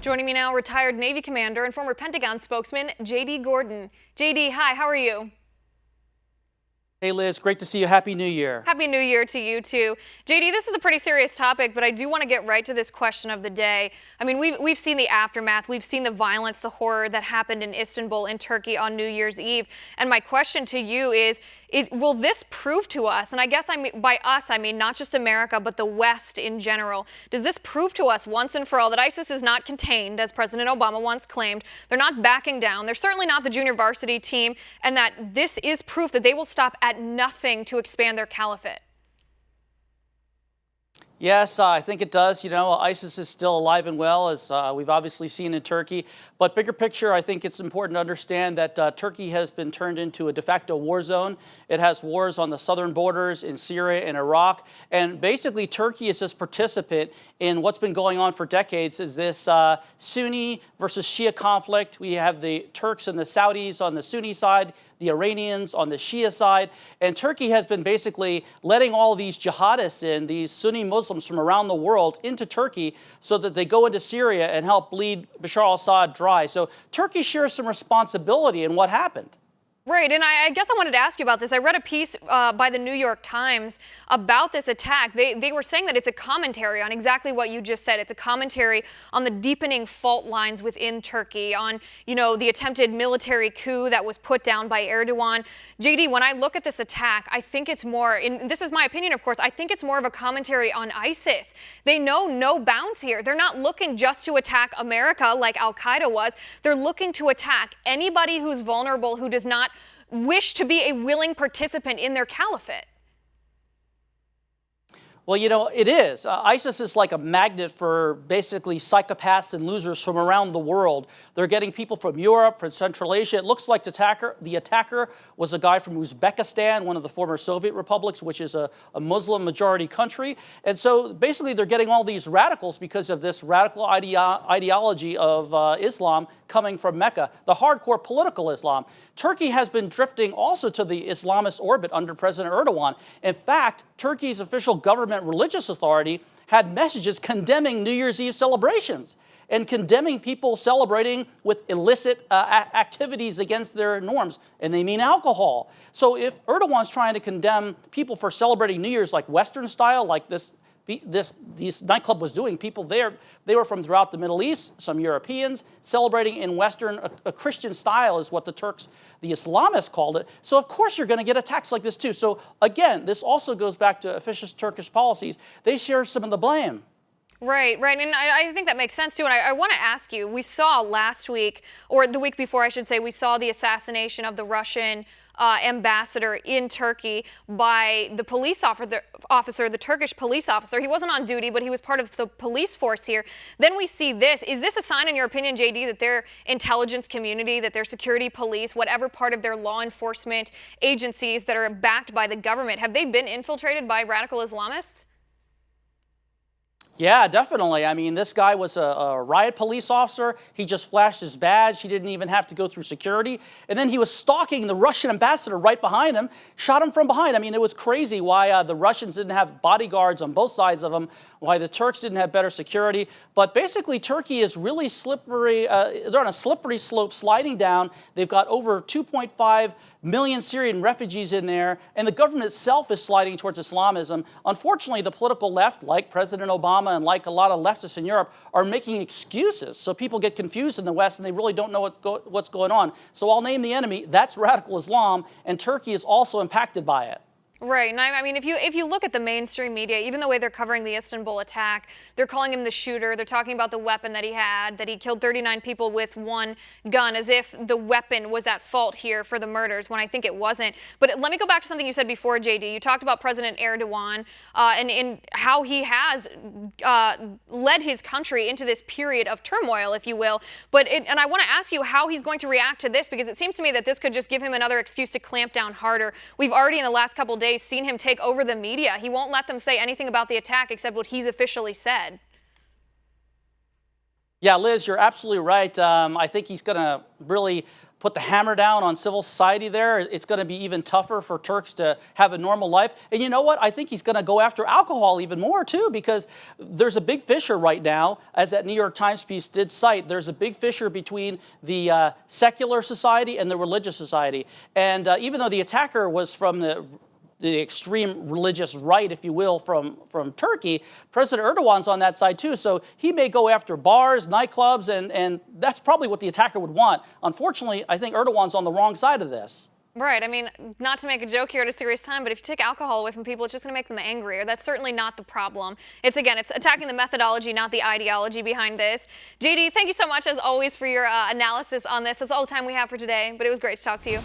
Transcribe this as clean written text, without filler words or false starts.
Joining me now, retired Navy commander and former Pentagon spokesman, J.D. Gordon. J.D., hi, how are you? Hey Liz, great to see you. Happy New Year. Happy New Year to you too. JD, this is a pretty serious topic, but I do want to get right to this question of the day. I mean, we've seen the aftermath. We've seen the violence, the horror that happened in Istanbul in Turkey on New Year's Eve. And my question to you is, will this prove to us, and I guess by us, I mean not just America, but the West in general, does this prove to us once and for all that ISIS is not contained, as President Obama once claimed? They're not backing down. They're certainly not the junior varsity team, and that this is proof that they will stop at nothing to expand their caliphate? Yes, I think it does. You know, ISIS is still alive and well, as we've obviously seen in Turkey. But bigger picture, I think it's important to understand that Turkey has been turned into a de facto war zone. It has wars on the southern borders in Syria and Iraq. And basically, Turkey is this participant in what's been going on for decades, is this Sunni versus Shia conflict. We have the Turks and the Saudis on the Sunni side, the Iranians on the Shia side. And Turkey has been basically letting all these jihadists in, these Sunni Muslims from around the world, into Turkey so that they go into Syria and help bleed Bashar al-Assad dry. So Turkey shares some responsibility in what happened. Right, and I guess I wanted to ask you about this. I read a piece by the New York Times about this attack. They were saying that it's a commentary on exactly what you just said. It's a commentary on the deepening fault lines within Turkey, on, you know, the attempted military coup that was put down by Erdogan. JD, when I look at this attack, I think it's more, and this is my opinion, of course, I think it's more of a commentary on ISIS. They know no bounds here. They're not looking just to attack America like Al-Qaeda was. They're looking to attack anybody who's vulnerable, who does not wish to be a willing participant in their caliphate. Well, you know, it is. ISIS is like a magnet for basically psychopaths and losers from around the world. They're getting people from Europe, from Central Asia. It looks like the attacker was a guy from Uzbekistan, one of the former Soviet republics, which is a Muslim-majority country. And so basically they're getting all these radicals because of this radical ideology of Islam coming from Mecca, the hardcore political Islam. Turkey has been drifting also to the Islamist orbit under President Erdogan. In fact, Turkey's official government religious authority had messages condemning New Year's Eve celebrations and condemning people celebrating with illicit activities against their norms, and they mean alcohol. So if Erdogan's trying to condemn people for celebrating New Year's like Western style, like this nightclub was doing, people there, they were from throughout the Middle East, some Europeans, celebrating in Western, a Christian style is what the Turks, the Islamists called it. So of course you're going to get attacks like this too. So again, this also goes back to officious Turkish policies. They share some of the blame. Right, right, and I think that makes sense too, and I want to ask you, we saw last week, or the week before I should say, we saw the assassination of the Russian ambassador in Turkey by the police officer, the Turkish police officer. He wasn't on duty, but he was part of the police force here. Then we see this. Is this a sign, in your opinion, JD, that their intelligence community, that their security police, whatever part of their law enforcement agencies that are backed by the government, have they been infiltrated by radical Islamists? Yeah, definitely. I mean, this guy was a riot police officer. He just flashed his badge. He didn't even have to go through security. And then he was stalking the Russian ambassador right behind him, shot him from behind. I mean, it was crazy why the Russians didn't have bodyguards on both sides of them, why the Turks didn't have better security. But basically, Turkey is really slippery. They're on a slippery slope sliding down. They've got over 2.5 million Syrian refugees in there, and the government itself is sliding towards Islamism. Unfortunately, the political left, like President Obama and like a lot of leftists in Europe, are making excuses. So people get confused in the West and they really don't know what's going on. So I'll name the enemy. That's radical Islam, and Turkey is also impacted by it. Right, and I mean, if you look at the mainstream media, even the way they're covering the Istanbul attack, they're calling him the shooter. They're talking about the weapon that he had, that he killed 39 people with one gun, as if the weapon was at fault here for the murders, when I think it wasn't. But let me go back to something you said before, JD. You talked about President Erdogan and how he has led his country into this period of turmoil, if you will. And I want to ask you how he's going to react to this, because it seems to me that this could just give him another excuse to clamp down harder. We've already in the last couple days seen him take over the media. He won't let them say anything about the attack except what he's officially said. Yeah, Liz, you're absolutely right. I think he's going to really put the hammer down on civil society there. It's going to be even tougher for Turks to have a normal life. And you know what? I think he's going to go after alcohol even more, too, because there's a big fissure right now, as that New York Times piece did cite. There's a big fissure between the secular society and the religious society. And even though the attacker was from the extreme religious right, if you will, from Turkey, President Erdogan's on that side too. So he may go after bars, nightclubs, and that's probably what the attacker would want. Unfortunately, I think Erdogan's on the wrong side of this. Right. I mean, not to make a joke here at a serious time, but if you take alcohol away from people, it's just going to make them angrier. That's certainly not the problem. It's attacking the methodology, not the ideology behind this. JD, thank you so much, as always, for your analysis on this. That's all the time we have for today, but it was great to talk to you.